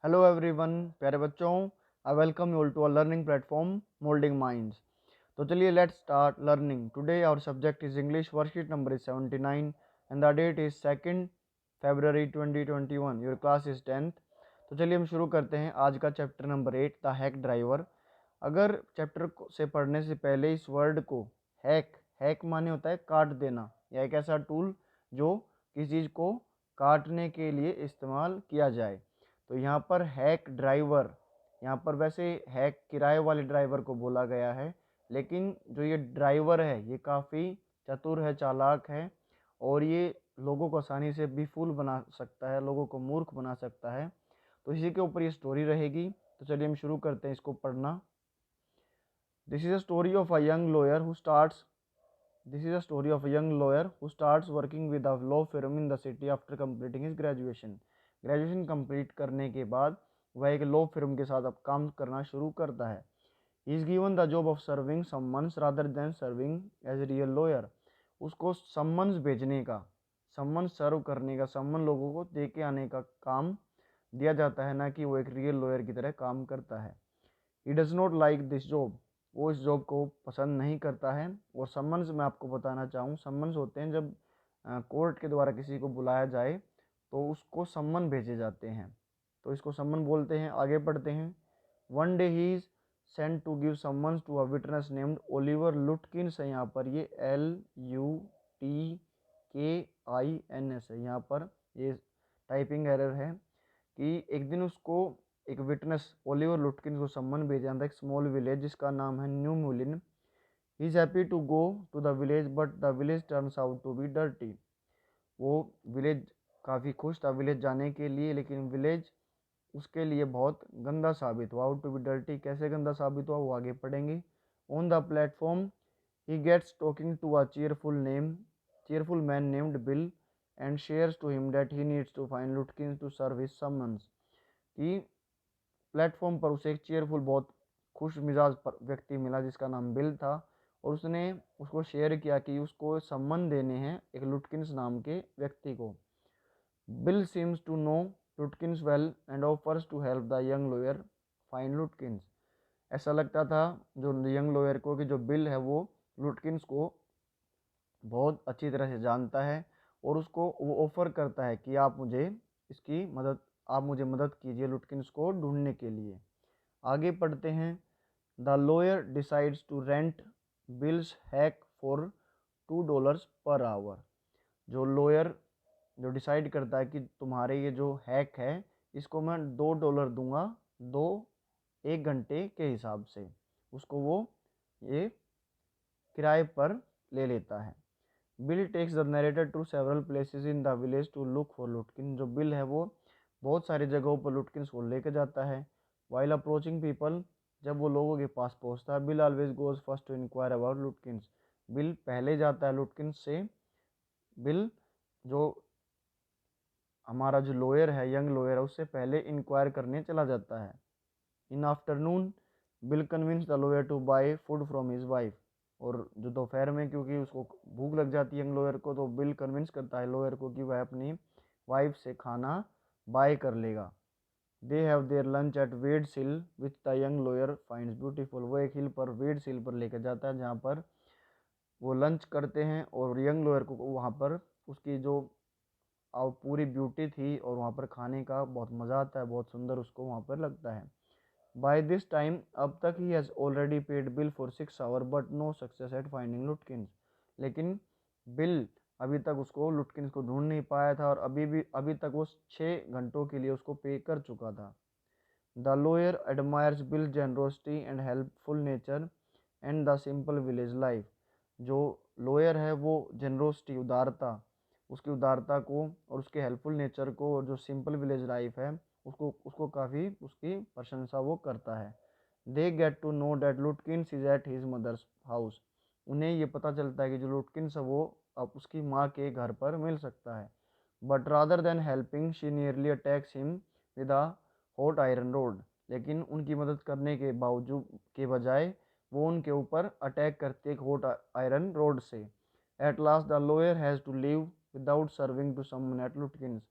Hello everyone, प्यारे बच्चों। I welcome you all to a learning platform moulding minds. तो चलिए let's start learning. Today our subject is English, worksheet number is 79 and the date is 2 February 2021। Your class is 10th। तो चलिए हम शुरू करते हैं आज का chapter number 8, the hack driver. अगर चैप्टर से पढ़ने से पहले इस वर्ड को हैक, हैक माने होता है काट देना, या एक ऐसा टूल जो किसी चीज़ को काटने के लिए इस्तेमाल किया जाए। तो यहाँ पर हैक ड्राइवर, यहाँ पर वैसे हैक किराए वाले ड्राइवर को बोला गया है, लेकिन जो ये ड्राइवर है ये काफ़ी चतुर है, चालाक है, और ये लोगों को आसानी से बेफूल बना सकता है, लोगों को मूर्ख बना सकता है। तो इसी के ऊपर ये स्टोरी रहेगी। तो चलिए हम शुरू करते हैं इसको पढ़ना। This is a story of a young lawyer who starts This is a story of a young lawyer who starts working with a law firm in the city after completing his graduation. Graduation complete करने के बाद वह एक law firm के साथ अब काम करना शुरू करता है। He is given the job of serving summons rather than serving as a real lawyer. उसको सम्मन्स भेजने का, सम्मन सर्व करने का, सम्मन लोगों को दे के आने का काम दिया जाता है, ना कि वो एक रियल लॉयर की तरह काम करता है। He does not like this job. वो इस जॉब को पसंद नहीं करता है। और सम्मन्स मैं आपको बताना चाहूँ, सम्मन्स होते हैं जब कोर्ट के द्वारा किसी को बुलाया जाए तो उसको सम्मन भेजे जाते हैं, तो इसको सम्मन बोलते हैं। आगे पढ़ते हैं। One day he is sent to give summons to a witness named Oliver Lutkins है। यहाँ पर ये LUTKINS है। यहाँ पर ये टाइपिंग एरर है कि एक दिन उसको एक विटनेस ओलिवर लुटकिन को सम्मन भेजा था एक स्मॉल विलेज जिसका नाम है New Mullion. He is happy to go to the village but the village turns out to be dirty. वो विलेज काफ़ी खुश था विलेज जाने के लिए, लेकिन विलेज उसके लिए बहुत गंदा साबित हुआ। आउट टू बी डर्टी कैसे गंदा साबित हुआ वो आगे पढ़ेंगे। On the platform he gets talking to a cheerful man named Bill and shares to him that he needs to find Lutkin to serve his summons. कि प्लेटफॉर्म पर उसे एक चेयरफुल, बहुत खुश मिजाज व्यक्ति मिला जिसका नाम बिल था, और उसने उसको शेयर किया कि उसको सम्मान देने हैं एक लुटकिंस नाम के व्यक्ति को। Bill seems to know Lutkins well and offers to help the young lawyer find Lutkins. ऐसा लगता था जो यंग लॉयर को कि जो बिल है वो लुटकिंस को बहुत अच्छी तरह से जानता है, और उसको वो ऑफर करता है कि आप मुझे मदद कीजिए लुटकिंस को ढूंढने के लिए। आगे पढ़ते हैं। The lawyer decides to rent Bill's hack for $2 per our. जो लॉयर जो डिसाइड करता है कि तुम्हारे ये जो हैक है इसको मैं $2 दूंगा, दो एक घंटे के हिसाब से, उसको वो ये किराए पर ले लेता है। Bill takes the narrator to several places in the village to look for Lutkin. जो बिल है वो बहुत सारी जगहों पर लुटकिन को लेकर जाता है। वाइल अप्रोचिंग पीपल, जब वो लोगों के पास पहुंचता है, Bill always goes first to inquire about Lutkins. Bill पहले जाता है लुटकिन से। बिल जो हमारा जो लॉयर है, यंग लॉयर है, उससे पहले इंक्वायर करने चला जाता है। In afternoon Bill convince the lawyer to buy food from his wife. और जो दोपहर में, क्योंकि उसको भूख लग जाती है यंग लॉयर को, तो बिल कन्विंस करता है लॉयर को कि वह अपनी वाइफ से खाना बाय कर लेगा। They have their lunch at Wade's hill which the young lawyer finds beautiful. वो एक हिल पर, वेड्स हिल पर लेकर जाता है जहाँ पर वो लंच करते हैं, और यंग लॉयर को वहाँ पर उसकी जो पूरी ब्यूटी थी और वहाँ पर खाने का बहुत मज़ा आता है, बहुत सुंदर उसको वहाँ पर लगता है। बाय दिस टाइम, अब तक he has already paid Bill for 6 hour but no success at finding Lutkins. लेकिन बिल अभी तक उसको लुटकिंस को ढूंढ नहीं पाया था, और अभी तक वो 6 घंटों के लिए उसको पे कर चुका था। The lawyer admires bill generosity and helpful nature and the simple village life. जो लॉयर है वो जेनरोसिटी, उदारता, उसकी उदारता को और उसके हेल्पफुल नेचर को, और जो सिंपल विलेज लाइफ है उसको उसको काफ़ी उसकी प्रशंसा वो करता है। They get to know that Lutkins is at his mother's house. उन्हें ये पता चलता है कि जो लुटकिंस है वो अब उसकी माँ के घर पर मिल सकता है। But rather than helping she nearly attacks him with a hot iron road. लेकिन उनकी मदद करने के बावजूद के बजाय वो उनके ऊपर अटैक करती है एक हॉट आयरन रोड से। At last the lawyer has to leave without serving to summon at Lutkins.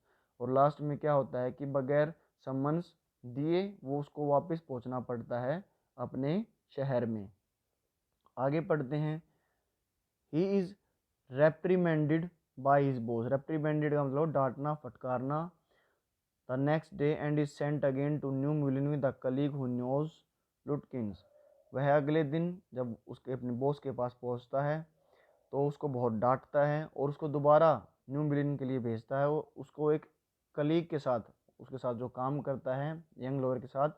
और लास्ट में क्या होता है कि बगैर सम्मन्स दिए वो उसको वापस पहुंचना पड़ता है अपने शहर में। आगे पढ़ते हैं। He is reprimanded by his boss. Reprimanded का मतलब डांटना, फटकारना। The next day and is sent again to New Mullin with the colleague who knows Lutkins. वह अगले दिन जब उसके अपने बॉस के पास पहुंचता है तो उसको बहुत डांटता है और उसको दोबारा न्यू मिलिन के लिए भेजता है। वो उसको एक कलीग के साथ, उसके साथ जो काम करता है यंग लॉयर के साथ,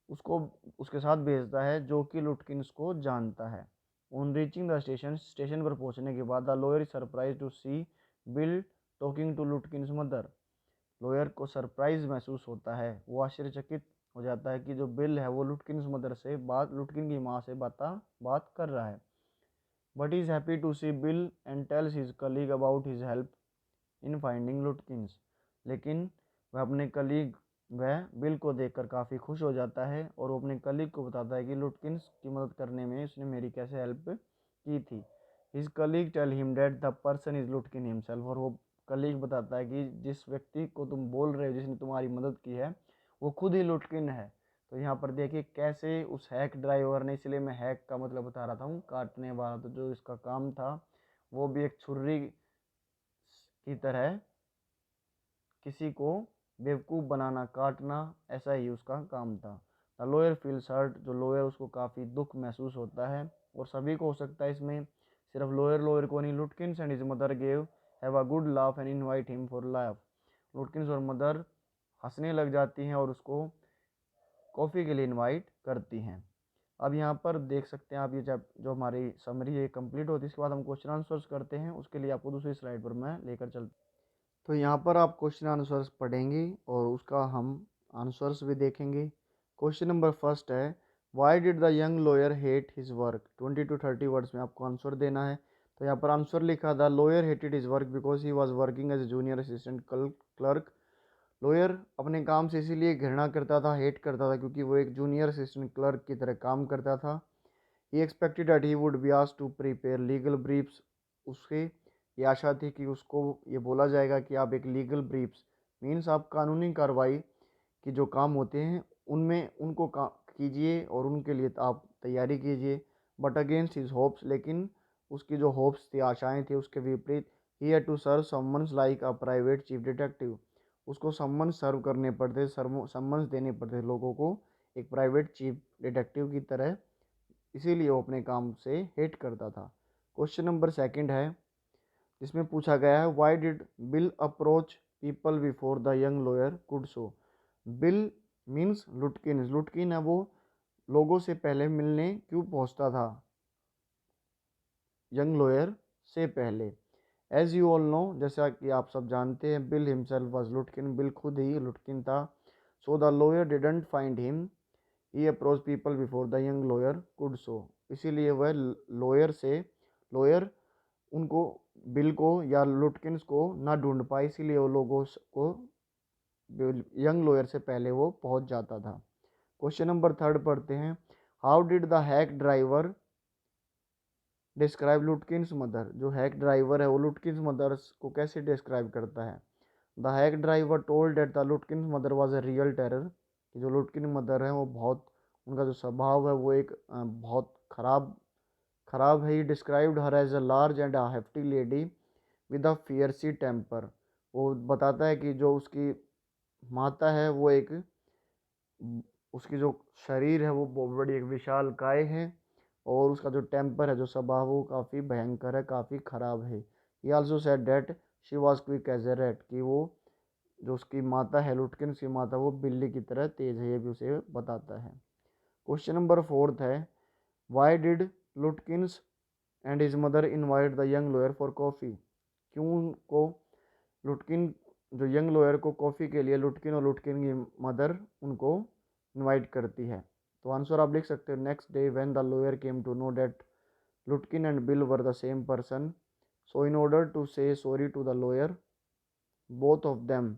उसको उसके साथ भेजता है जो कि लुटकिंस को जानता है। On reaching the station, station पर पहुंचने के बाद the lawyer is surprise to see Bill talking to Lutkins mother. Lawyer को सरप्राइज महसूस होता है, वो आश्चर्यचकित हो जाता है कि जो बिल है वो लुटकिंस मदर से लुटकिन की माँ से बात कर रहा है। But he is happy to see Bill and tells his colleague about his help in finding Lutkins. लेकिन वह बिल को देखकर काफ़ी खुश हो जाता है और वो अपने कलीग को बताता है कि लुटकिंस की मदद करने में उसने मेरी कैसे हेल्प की थी। His colleague tell him that the person is Lutkin himself. और वो कलीग बताता है कि जिस व्यक्ति को तुम बोल रहे हो जिसने तुम्हारी मदद की है वो खुद ही लुटकिन है। तो यहाँ पर देखिए कैसे उस हैक ड्राइवर ने, इसलिए मैं हैक का मतलब बता रहा था हूँ, काटने वाला, तो जो इसका काम था वो भी एक छुरी की तरह किसी को बेवकूफ़ बनाना, काटना, ऐसा ही उसका काम था। The lawyer feels hurt. जो लॉयर उसको काफ़ी दुख महसूस होता है और सभी को हो सकता है इसमें, सिर्फ लॉयर को नहीं। लुटकिंस and his mother gave have a good laugh and invite him for life. लुटकिंस और मदर हंसने लग जाती हैं और उसको कॉफ़ी के लिए इनवाइट करती हैं। अब यहाँ पर देख सकते हैं आप, ये जब जो हमारी समरी है कंप्लीट होती है इसके बाद हम क्वेश्चन आंसर्स करते हैं। उसके लिए आपको दूसरी स्लाइड पर मैं लेकर चलता हूँ। तो यहाँ पर आप क्वेश्चन आंसर्स पढ़ेंगे और उसका हम आंसर्स भी देखेंगे। क्वेश्चन नंबर फर्स्ट है, why did the young lawyer hate his work. 20 to 30 words में आपको आंसर देना है। तो यहाँ पर आंसर लिखा, the lawyer hated his work because he was working as a junior assistant clerk. Lawyer अपने काम से इसीलिए घृणा करता था, हेट करता था, क्योंकि वो एक जूनियर असिस्टेंट क्लर्क की तरह काम करता था। He expected that he would be asked to prepare legal briefs. उसके ये आशा थी कि उसको ये बोला जाएगा कि आप एक लीगल ब्रीफ्स मीन्स आप कानूनी कार्रवाई की जो काम होते हैं उनमें उनको कीजिए और उनके लिए आप तैयारी कीजिए। बट अगेंस्ट हिज होप्स, लेकिन उसकी जो होप्स थी, आशाएं थी, उसके विपरीत, he had to serve summons like a private chief detective. उसको समन्स सर्व करने पड़ते, समन्स देने पड़ते लोगों को एक प्राइवेट चीफ डिटेक्टिव की तरह। इसीलिए वो अपने काम से हेट करता था। क्वेश्चन नंबर सेकंड है जिसमें पूछा गया है, why did Bill approach people before the young lawyer could show. Bill means Lutkin, Lutkin है वो लोगों से पहले मिलने क्यों पहुंचता था यंग लॉयर से पहले। एज यू ऑल नो, जैसा कि आप सब जानते हैं, बिल हिमसेल्फ वॉज लुटकिन। बिल खुद ही लुटकिन था। So the lawyer didn't find him, he approach people before the young lawyer could show. इसीलिए वह लॉयर उनको, बिल को या लुटकिंस को ना ढूंढ पाए, इसीलिए वो लोगों को यंग लॉयर से पहले वो पहुंच जाता था। क्वेश्चन नंबर थर्ड पढ़ते हैं, how did the hack driver describe लुटकिंस mother. जो हैक ड्राइवर है वो लुटकिंस मदर को कैसे डिस्क्राइब करता है। The hack driver told that the लुटकिंस mother was a real terror. कि जो लुटकिन मदर है वो बहुत, उनका जो स्वभाव है वो एक बहुत खराब है। He described her as a large and a hefty lady with a fierce temper. वो बताता है कि जो उसकी माता है वो एक, उसकी जो शरीर है वो बहुत बड़ी एक विशाल काय है और उसका जो टेम्पर है, जो स्वभाव, वो काफ़ी भयंकर है, काफ़ी ख़राब है। He also said that she was quick as a rat. कि वो जो उसकी माता है, लुटकिन की माता, वो बिल्ली की तरह तेज़ है, ये भी उसे बताता है। क्वेश्चन नंबर फोर्थ है, why did लुटकिंस and his mother invite the young lawyer for coffee. क्यों उनको लुटकिन, जो यंग लॉयर को कॉफ़ी के लिए लुटकिन और लुटकिन की मदर उनको इनवाइट करती है। तो आंसर आप लिख सकते हो, next day when the lawyer came to know that Lutkin and Bill were the same person, so in order to say sorry to the lawyer both of them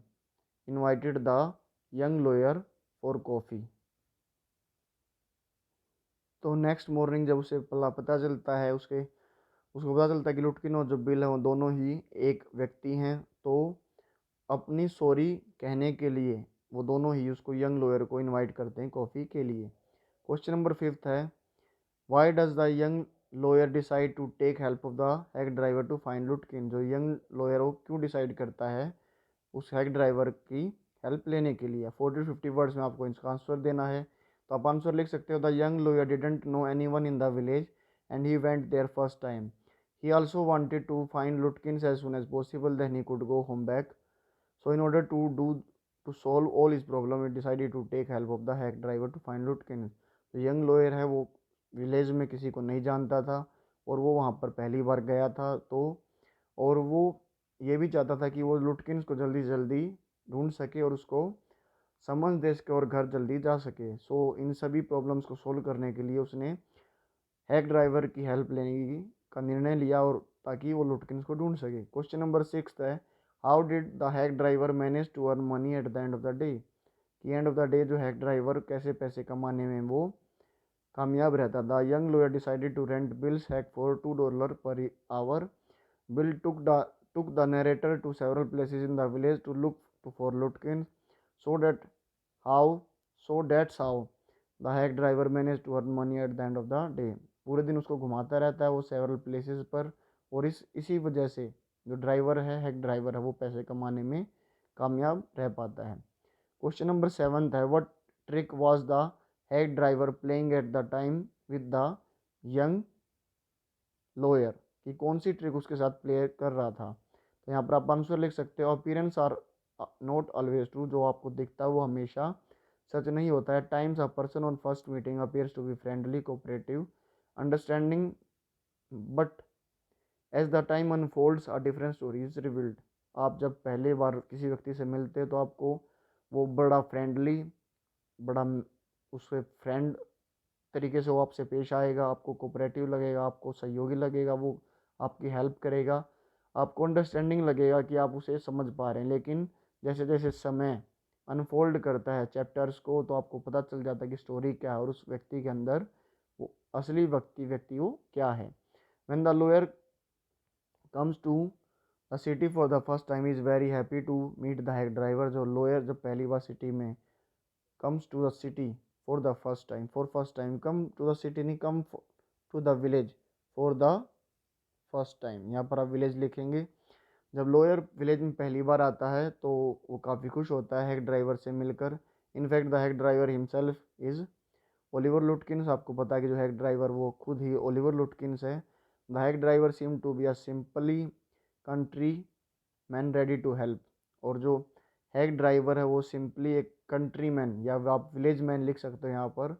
invited the young lawyer for coffee. तो next morning जब उसे पता चलता है, उसको पता चलता है कि लुटकिन और जो बिल है वो दोनों ही एक व्यक्ति हैं, तो अपनी सॉरी कहने के लिए वो दोनों ही उसको यंग लॉयर को इनवाइट करते हैं कॉफ़ी के लिए। क्वेश्चन नंबर 5 है, why does the young lawyer decide to take help of the hack driver to find Lutkin. जो यंग लॉयर वो क्यों डिसाइड करता है उस हैक ड्राइवर की हेल्प लेने के लिए। 40-50 वर्ड्स में आपको इसका आंसर देना है। तो आप आंसर लिख सकते हो, the young lawyer didn't know any one in the village and he went there first time. He also wanted to find Lutkin as soon as possible, then he could go home back. So in order to solve all his problem, he decided to take help of the hack driver to find Lutkin। तो young lawyer है वो village में किसी को नहीं जानता था और वो वहाँ पर पहली बार गया था, तो और वो ये भी चाहता था कि वो लुटकिन को जल्दी जल्दी ढूंढ सके और उसको समन दे सके और घर जल्दी जा सके। सो इन सभी प्रॉब्लम्स को सोल्व करने के लिए उसने हैक ड्राइवर की हेल्प लेने का निर्णय लिया और ताकि वो लुटकिन को ढूंढ सके। क्वेश्चन नंबर 6 है, how did the hack driver manage to earn money at the end of the day. कि एंड ऑफ द डे जो हैक ड्राइवर कैसे पैसे कमाने में वो कामयाब रहता। The young lawyer decided to rent Bill's hack for $2 per hour. Bill took the narrator to several places in the village to look for Lutkin, so that how that's how the hack driver managed to earn money at the end of the day। पूरे दिन उसको घुमाता रहता है वो several places पर और इसी वजह से जो ड्राइवर है हैक ड्राइवर है वो पैसे कमाने में कामयाब रह पाता है। क्वेश्चन नंबर 7 है, what trick was the hack driver playing at the time with the young lawyer. कि कौन सी ट्रिक उसके साथ प्ले कर रहा था। तो यहाँ पर आप आंसर लिख सकते हो, appearance are not always true. जो आपको दिखता है वो हमेशा सच नहीं होता है। Times a person on first meeting appears to be friendly cooperative understanding, but as the time unfolds a different story is revealed. आप जब पहले बार किसी व्यक्ति से मिलते हैं तो आपको वो बड़ा फ्रेंडली, बड़ा उससे फ्रेंड तरीके से वो आपसे पेश आएगा, आपको कोऑपरेटिव लगेगा, आपको सहयोगी लगेगा, वो आपकी हेल्प करेगा, आपको अंडरस्टैंडिंग लगेगा कि आप उसे समझ पा रहे हैं। लेकिन जैसे जैसे समय अनफोल्ड करता है चैप्टर्स को तो आपको पता चल जाता है कि स्टोरी क्या है और उस व्यक्ति के अंदर वो असली व्यक्ति वो क्या है। When the lawyer comes to the city for the first time is very happy to meet the hack driver. जो लॉयर जब पहली बार सिटी में comes to the city for the first time come to the city नहीं come to the village for the first time। यहाँ पर आप village लिखेंगे। जब लॉयर विलेज में पहली बार आता है तो वो काफ़ी खुश होता है हैक ड्राइवर से मिलकर। In fact the hack driver himself is Oliver लुटकिंस। आपको पता है कि जो हैक ड्राइवर वो खुद ही ओलिवर लुटकिंस है। The hack driver seem to be a simply country man ready to help. और जो हैक ड्राइवर है वो सिंपली एक कंट्री मैन या आप विलेज मैन लिख सकते हो यहाँ पर,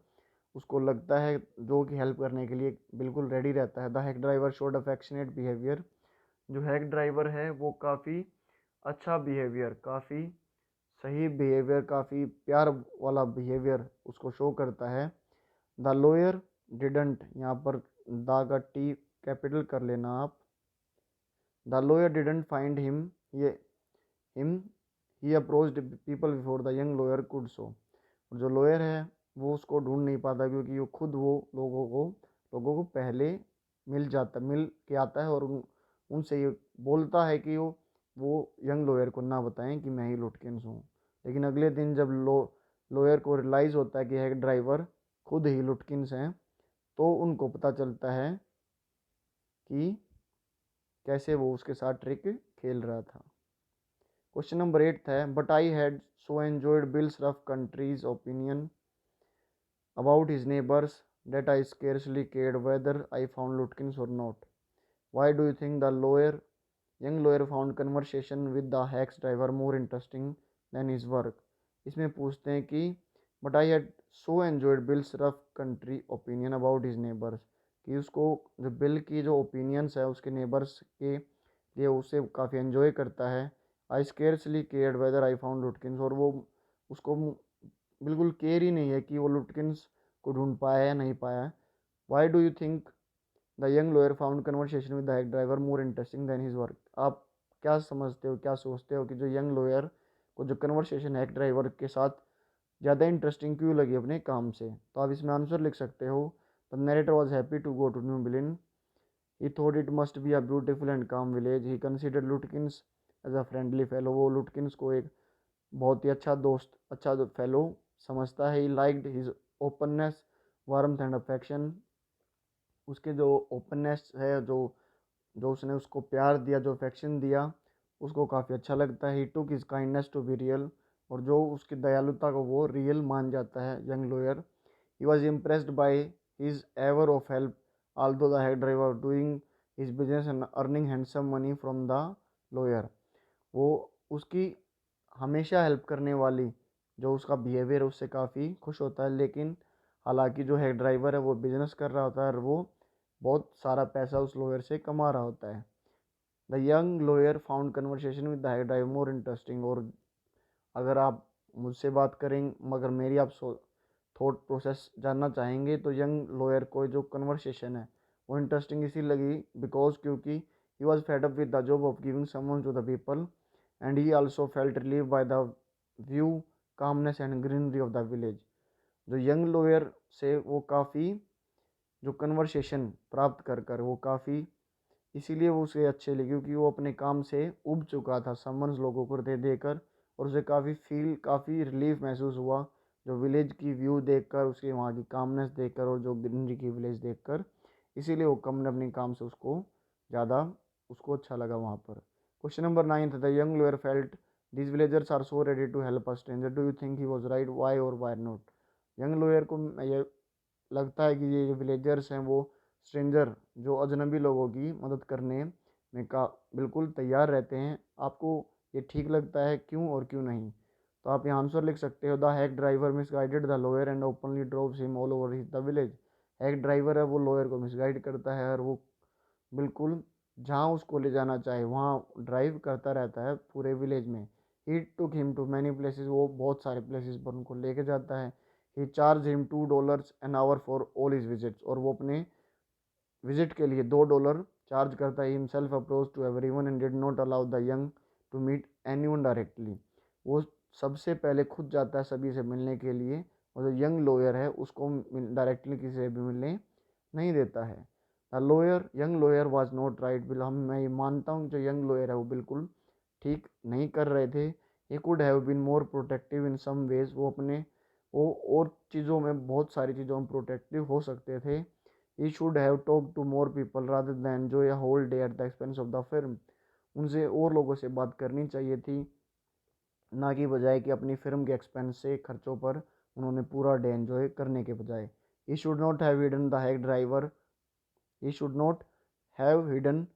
उसको लगता है जो कि हेल्प करने के लिए बिल्कुल रेडी रहता है। The hack driver showed affectionate behaviour. जो हैक ड्राइवर है वो काफ़ी अच्छा बिहेवियर, काफ़ी सही बिहेवियर, काफ़ी प्यार वाला बिहेवियर उसको शो करता है। द लॉयर डिडंट, यहाँ पर द का टी कैपिटल कर लेना आप। द लॉयर डिडंट फाइंड ये him he approached people before the young lawyer could सो। और जो लॉयर है वो उसको ढूंढ नहीं पाता क्योंकि वो खुद वो लोगों को पहले मिल के आता है और उनसे ये बोलता है कि वो यंग लॉयर को ना बताएं कि मैं ही लुटकिंस हूँ। लेकिन अगले दिन जब लॉयर को रियलाइज़ होता है कि हैक ड्राइवर खुद ही लुटकिंस हैं तो उनको पता चलता है कि कैसे वो उसके साथ ट्रिक खेल रहा था। क्वेश्चन नंबर 8 है, but I had so enjoyed Bill's rough country's opinion about his neighbours that I scarcely cared whether I found Lutkins और not. Why do you think the lawyer young lawyer found conversation with the hack's driver more interesting than his work. इसमें पूछते हैं कि but I had so enjoyed Bill's rough country opinion about his neighbours. कि उसको जो bill की जो opinions है उसके नेबर्स के लिए उसे काफ़ी एंजॉय करता है। I scarcely cared whether I found Lutkins. और वो उसको बिल्कुल केयर ही नहीं है कि वो लुटकिंस को ढूंढ पाया या नहीं पाया। Why do you think the young lawyer found conversation with the hack driver more interesting than his work. आप क्या समझते हो, क्या सोचते हो कि जो यंग लॉयर को जो कन्वर्सेशन हैक ड्राइवर के साथ ज़्यादा इंटरेस्टिंग क्यों लगी अपने काम से। तो आप इसमें आंसर लिख सकते हो, the narrator was happy to go to New Billin. He thought it must be a beautiful and calm village. He considered Lutkins as a friendly fellow. वो लुटकिंस को एक बहुत ही अच्छा दोस्त, अच्छा फेलो समझता है। He liked his openness, warmth and affection. उसके जो ओपननेस है, जो जो उसने उसको प्यार दिया, जो अफेक्शन दिया, उसको काफ़ी अच्छा लगता है। He took his kindness to be real, और जो उसकी दयालुता को वो रियल मान जाता है young lawyer. He was impressed by his ever of help, although the head driver doing his business and earning handsome money from the lawyer। वो उसकी हमेशा हेल्प करने वाली जो उसका बिहेवियर है उससे काफ़ी खुश होता है, लेकिन हालांकि जो हेड ड्राइवर है वो बिजनेस कर रहा होता है और वो बहुत सारा पैसा उस लॉयर से कमा रहा होता है। The young lawyer found conversation with the head driver more interesting. और अगर आप मुझसे बात करें, मगर मेरी आप थॉट प्रोसेस जानना चाहेंगे, तो यंग लॉयर को जो कन्वर्सेशन है वो इंटरेस्टिंग इसी लगी बिकॉज क्योंकि he was fed up with the job of giving someone to the people, and he also felt relieve by the view, calmness and greenery of the village. जो young lawyer से वो काफ़ी जो conversation प्राप्त कर कर वो काफ़ी इसीलिए वो उसे अच्छे लगे क्योंकि वो अपने काम से उब चुका था समन्स लोगों को दे देकर, और उसे काफ़ी रिलीफ महसूस हुआ जो विलेज की व्यू देखकर, उसके वहाँ की कामनेस देखकर और जो ग्रीनरी की विलेज देखकर। इसीलिए वो कम ने अपने काम से उसको ज़्यादा उसको अच्छा लगा वहाँ पर। क्वेश्चन नंबर 9 था, the young lawyer felt these villagers are so ready to help a stranger, do you think he was right, why or why not। Young lawyer को ये लगता है कि ये जो विलेजर्स हैं वो स्ट्रेंजर जो अजनबी लोगों की मदद करने में का बिल्कुल तैयार रहते हैं। आपको ये ठीक लगता है, क्यों और क्यों नहीं। तो आप यहाँ आंसर लिख सकते हो, the hack driver misguided the lawyer and openly droves him all over the village. Hack driver है वो लॉयर को मिसगाइड करता है और वो बिल्कुल जहाँ उसको ले जाना चाहे वहाँ ड्राइव करता रहता है पूरे विलेज में। He took him to many places, वो बहुत सारे प्लेसेस पर उनको लेके जाता है। He charge him $2 an hour for all his visits, और वो अपने विजिट के लिए $2 चार्ज करता है। Himself approach to everyone and did not allow the young to meet anyone directly. वो सबसे पहले खुद जाता है सभी से मिलने के लिए, और जो यंग लॉयर है उसको डायरेक्टली किसी से भी मिलने नहीं देता है। The lawyer young lawyer was not right, bill हम मैं ये मानता हूँ जो यंग लॉयर है वो बिल्कुल ठीक नहीं कर रहे थे। He could have been more protective in some ways, वो अपने वो और चीज़ों में बहुत सारी चीज़ों में प्रोटेक्टिव हो सकते थे। He should have talk to more people rather than जो या whole day at the expense of the film. उनसे और लोगों से बात करनी चाहिए थी, ना कि बजाय कि अपनी फिल्म के एक्सपेंस से खर्चों पर उन्होंने पूरा डे एंजॉय करने के बजाय। He should not have hidden the head driver he should not have hidden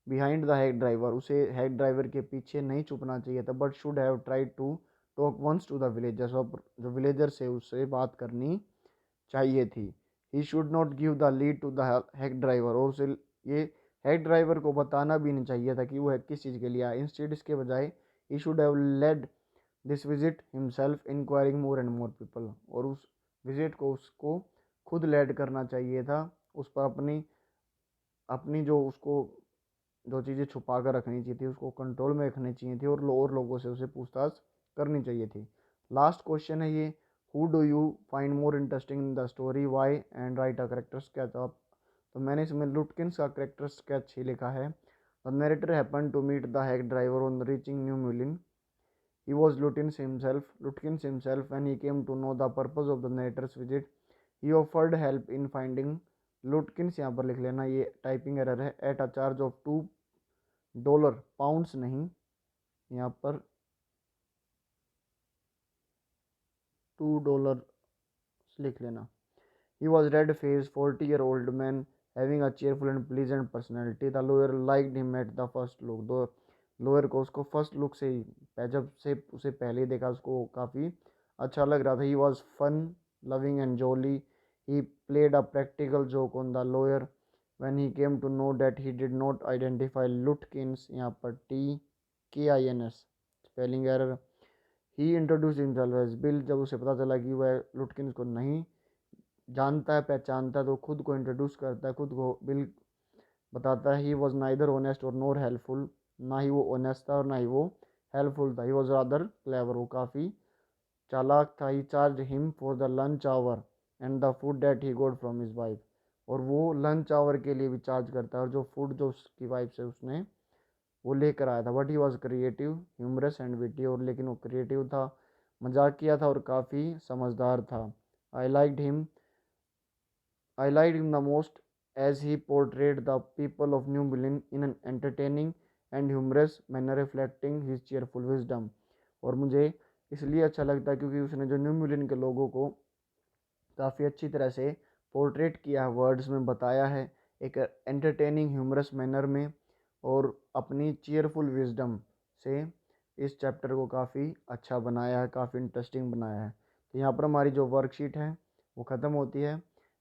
behind the head driver, उसे हेड ड्राइवर के पीछे नहीं छुपना चाहिए था, but should have tried to talk once to the villagers, जो विलेजर से उससे बात करनी चाहिए थी। He should not give the lead to the head driver, और उसे ये हेड ड्राइवर को बताना भी नहीं चाहिए था कि वो किस चीज़ के लिए आया। इंस्टेड इसके बजाय he should have led this visit himself enquiring more and more people, और उस विजिट को उसको खुद लेड करना चाहिए था। उस पर अपनी अपनी जो उसको जो चीज़ें छुपा कर रखनी चाहिए थी उसको कंट्रोल में रखनी चाहिए थी, और लोगों से उसे पूछताछ करनी चाहिए थी। लास्ट क्वेश्चन है ये, who do you find more interesting in the story, why and write a character sketch of. तो मैंने इसमें लुटकिंस का करेक्टर स्केच ही लिखा है। The narrator happen to meet the head driver on reaching New Mullion. ही वॉज Lutyens himself when he came to know the purpose of the narrator's visit. He offered help in finding Lutyens, यहाँ पर लिख लेना, ये typing error है, at a charge of $2, pounds नहीं, यहाँ पर $2 लिख लेना। He was red-faced, 40-year-old man having a cheerful and pleasant personality. The lawyer liked him at the first look. दो लॉयर को उसको फर्स्ट लुक से ही जब से उसे पहले ही देखा उसको काफ़ी अच्छा लग रहा था। He was fun loving and jolly. He played a practical joke on the lawyer when he came to know that he did not identify Lutkins, यहाँ पर TKINS स्पेलिंग एरर। ही इंट्रोड्यूस हिमसेल्फ एज बिल, जब उसे पता चला कि वह लुटकिंस को नहीं जानता है पहचानता है तो खुद को इंट्रोड्यूस करता है, खुद को बिल बताता है। ही वॉज नाइदर ऑनेस्ट और नोर हेल्पफुल, ना ही वो ऑनेस्ट था और ना ही वो हेल्पफुल था। ही वॉज रादर क्लेवर, वो काफ़ी चालाक था। He charge him for the lunch hour and the food that he got from his wife, और वो लंच आवर के लिए भी चार्ज करता है, और जो फूड जो उसकी वाइफ से उसने वो लेकर आया था। But he was creative, humorous and witty, और लेकिन वो क्रिएटिव था, मजाकिया था और काफ़ी समझदार था। I liked him I liked him the most as he portrayed the people of New Berlin in an entertaining and humorous manner reflecting his cheerful wisdom। और मुझे इसलिए अच्छा लगता है क्योंकि उसने जो न्यू मिलियन के लोगों को काफ़ी अच्छी तरह से पोर्ट्रेट किया है, वर्ड्स में बताया है, एक एंटरटेनिंग ह्यूमरस मैनर में, और अपनी चीयरफुल विजडम से इस चैप्टर को काफ़ी अच्छा बनाया है, काफ़ी इंटरेस्टिंग बनाया है। तो यहाँ पर हमारी जो वर्कशीट है वो ख़त्म होती है।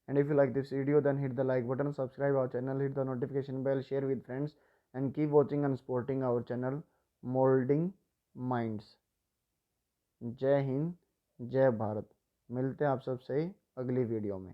And if you like this video then hit the like button, subscribe our channel, hit the notification bell, share with friends and keep watching and supporting our channel molding minds. जय हिंद, जय भारत। मिलते हैं आप सबसे अगली वीडियो में।